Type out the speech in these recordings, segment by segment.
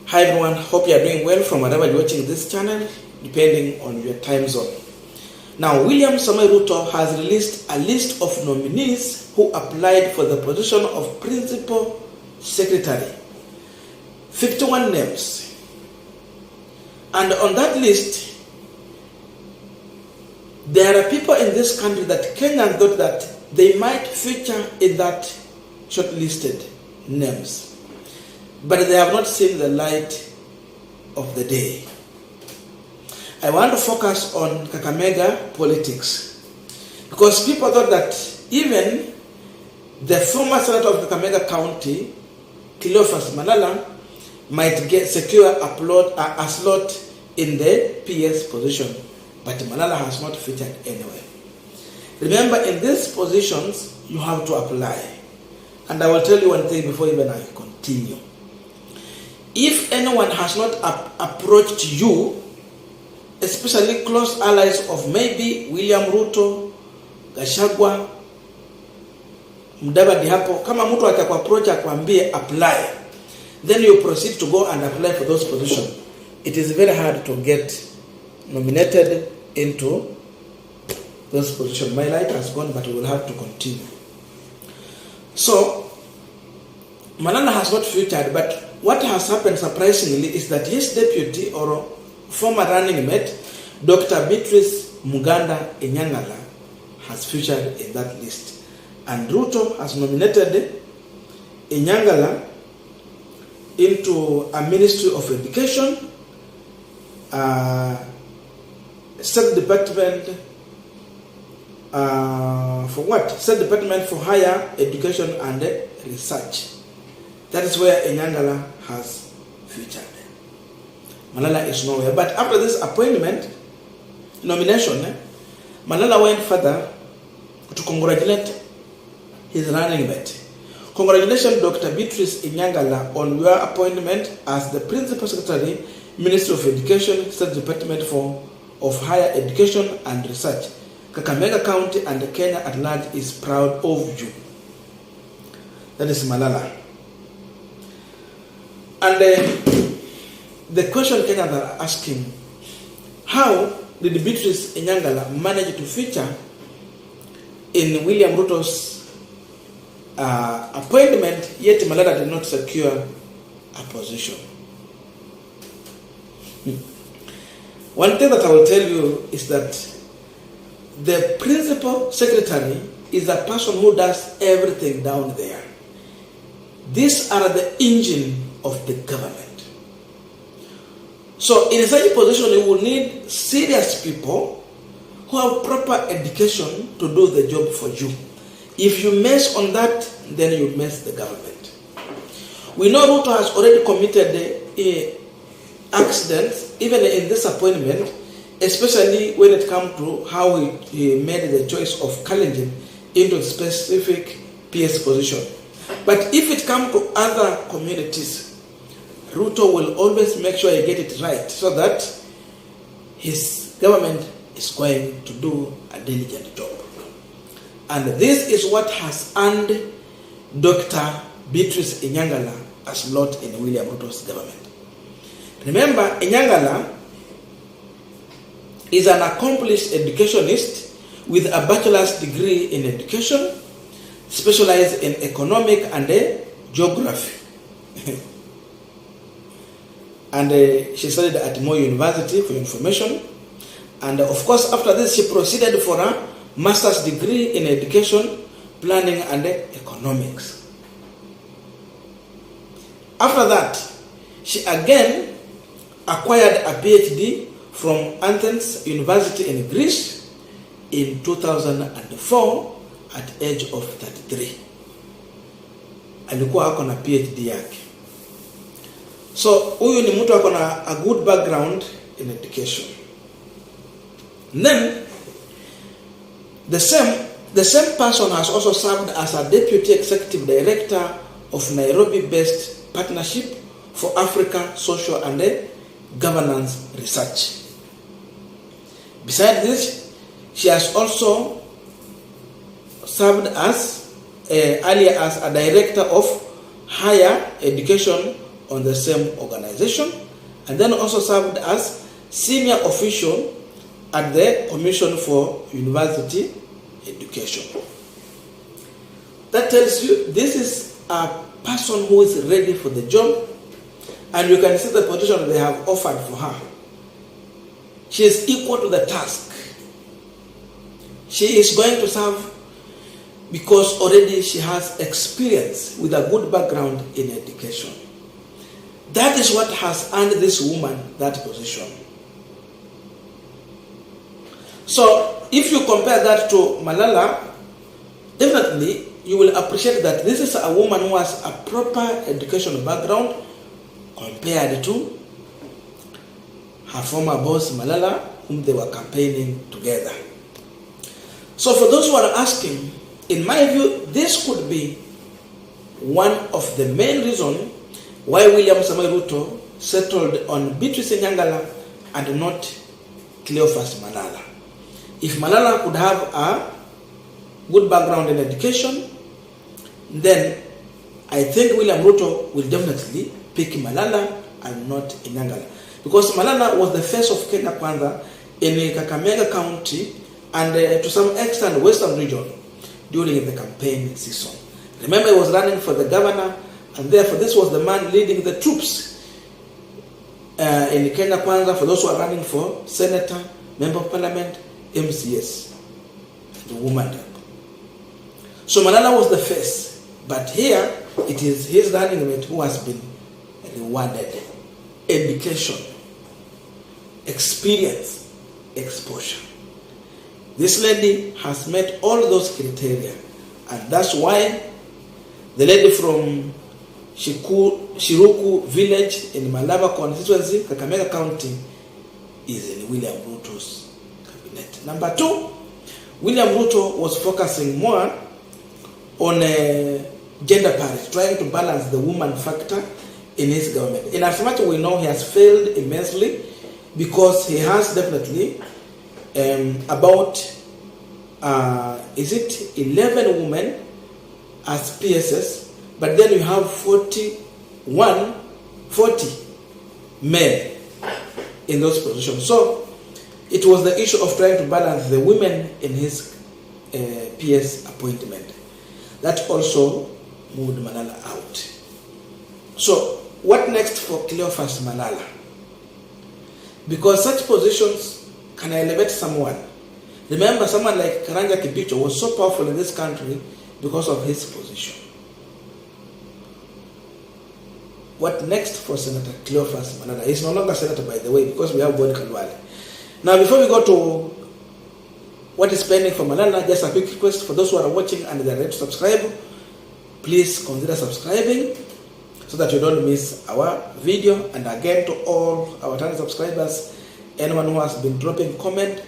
Hi everyone, hope you are doing well from wherever you're watching this channel, depending on your time zone. Now, William Samoei Ruto has released a list of nominees who applied for the position of Principal Secretary. 51 names. And on that list, there are people in this country that Kenyans thought that they might feature in that shortlisted names. But they have not seen the light of the day. I want to focus on Kakamega politics, because people thought that even the former senator of Kakamega County, Cleophas Malala, might secure a slot in the PS position, but Malala has not featured anywhere. Remember, in these positions, you have to apply. And I will tell you one thing before even I continue. If anyone has not approached you, especially close allies of maybe William Ruto, Gachagua, Mudavadi hapo, kama mtu atakuapproach akwambie apply, then you proceed to go and apply for those positions. It is very hard to get nominated into those positions. My light has gone, but we will have to continue. So, Malala has not featured, but what has happened surprisingly is that his deputy or former running mate, Dr. Beatrice Inyangala, has featured in that list. And Ruto has nominated Inyangala into a Ministry of Education, State Department for what? State Department for Higher Education and Research. That is where Inyangala has featured. Malala is nowhere. But after this nomination, Malala went further to congratulate his running mate. Congratulations, Dr. Beatrice Inyangala, on your appointment as the Principal Secretary, Ministry of Education, State Department of Higher Education and Research. Kakamega County and Kenya at large is proud of you. That is Malala. And the question Kenyans are asking, how did Beatrice Inyangala manage to feature in William Ruto's appointment, yet Malala did not secure a position? One thing that I will tell you is that the Principal Secretary is a person who does everything down there. These are the engine of the government. So in such a position, you will need serious people who have proper education to do the job for you. If you mess on that, then you mess the government. We know Ruto has already committed accidents, even in this appointment, especially when it comes to how he made the choice of Kalenjin into a specific PS position. But if it comes to other communities, Ruto will always make sure he get it right, so that his government is going to do a diligent job. And this is what has earned Dr. Beatrice Inyangala a slot in William Ruto's government. Remember, Inyangala is an accomplished educationist with a bachelor's degree in education, specialized in economic and geography. And she studied at Moi University for information. And of course, after this, she proceeded for a master's degree in education, planning and economics. After that, she again acquired a PhD from Athens University in Greece in 2004 at age of 33. Alikuwa ako na PhD yake. So huyu ni mtu ako na a good background in education. And then the same person has also served as a deputy executive director of Nairobi-based Partnership for Africa Social and Governance Research. Besides this, she has also served as earlier as a director of higher education on the same organization, and then also served as senior official at the Commission for University Education. That tells you this is a person who is ready for the job, and you can see the position they have offered for her. She is equal to the task. She is going to serve because already she has experience with a good background in education. That is what has earned this woman that position. So if you compare that to Malala, definitely you will appreciate that this is a woman who has a proper educational background compared to her former boss Malala, whom they were campaigning together. So for those who are asking, in my view, this could be one of the main reasons why William Samoei Ruto settled on Beatrice Inyangala and not Cleophas Malala. If Malala could have a good background in education, then I think William Ruto will definitely pick Malala and not Inyangala. Because Malala was the face of Kenya Kwanza in Kakamega County and to some extent Western region during the campaign season. Remember, he was running for the governor, and therefore this was the man leading the troops in Kenya Kwanza for those who are running for senator, member of parliament, MCS, the woman. So Malala was the face, but here it is his running mate who has been rewarded. Education, experience, exposure. This lady has met all those criteria, and that's why the lady from Shiruku village in Malaba constituency, Kakamega County, is in William Ruto's cabinet. Number two, William Ruto was focusing more on gender parity, trying to balance the woman factor in his government. In as much as we know he has failed immensely, because he has definitely about 11 women as PSS, but then you have 40 men in those positions. So it was the issue of trying to balance the women in his PS appointment. That also moved Malala out. So what next for Cleophas Malala? Because such positions can elevate someone. Remember, someone like Karanja Kibicho was so powerful in this country because of his position. What next for Senator Cleophas Malala? He's no longer senator, by the way, because we have Boni Khalwale. Now, before we go to what is pending for Malala, just a quick request for those who are watching and they are ready to subscribe. Please consider subscribing so that you don't miss our video. And again, to all our channel subscribers, anyone who has been dropping comment,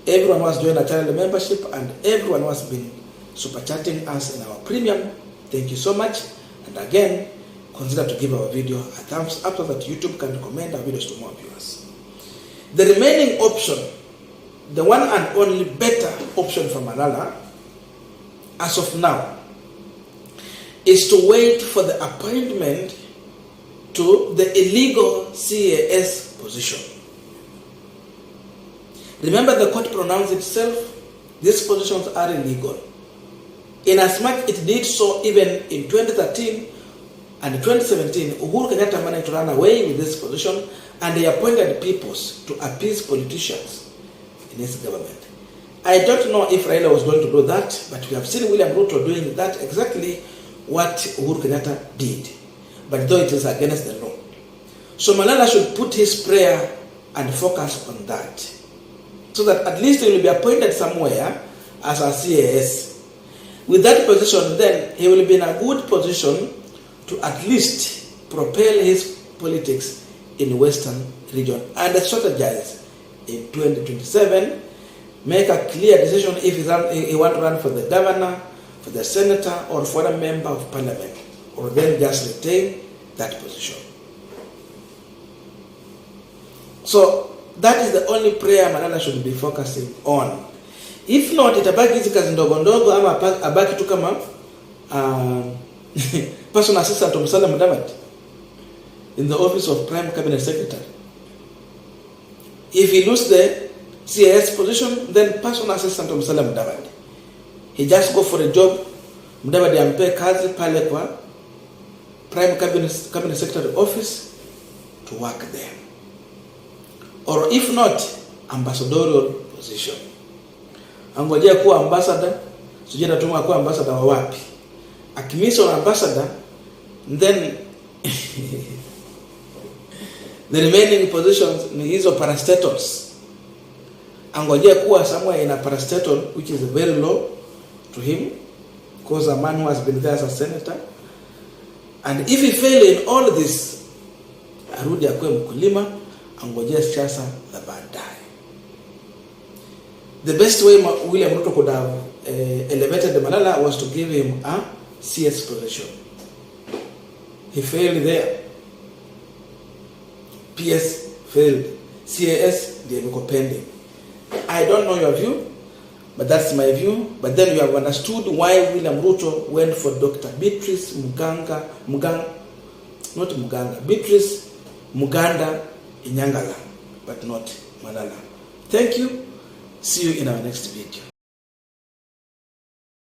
everyone who has joined our channel membership, and everyone who has been super chatting us in our premium, thank you so much. And again, consider to give our video a thumbs up so that YouTube can recommend our videos to more viewers. The remaining option, the one and only better option for Malala, as of now, is to wait for the appointment to the illegal CAS position. Remember, the court pronounced itself, these positions are illegal. Inasmuch it did so even in 2013 and 2017, Uhuru Kenyatta managed to run away with this position, and they appointed peoples to appease politicians in his government. I don't know if Raila was going to do that, but we have seen William Ruto doing that, exactly what Uhuru Kenyatta did. But though it is against the law. So Malala should put his prayer and focus on that, so that at least he will be appointed somewhere as a CAS. With that position, then he will be in a good position to at least propel his politics in the Western region and strategize in 2027, make a clear decision if he wants to run for the governor, for the senator, or for a member of parliament, or then just retain that position. So that is the only prayer Malala should be focusing on. If not, itabaki hizi kazi ndogo ndogo, ama abaki tu kama personal assistant to Musalia Mudavadi. in the office of Prime Cabinet Secretary. If he loses the CIS position, then personal assistant of Musalia Mudavadi. He just go for a job, Mudavadi ampe kazi pale kwa Prime Cabinet Secretary office to work there. Or if not, ambassadorial position. Angojea kuwa ambassador, sijui natuma kuwa ambassador wa wapi. Akimisa ambassador, then the remaining positions ni hizo parastatals. Angojea kuwa somewhere in a parastatal, which is very low to him, because a man who has been there as a senator. And if he fail in all this, arudi akwe mkulima, angojea siasa za baadaye. The best way William Ruto could have elevated the Malala was to give him a CS position. He failed there. PS failed. CAS, they were pending. I don't know your view, but that's my view. But then you have understood why William Ruto went for Dr. Beatrice Beatrice Inyangala, but not Malala. Thank you. See you in our next video.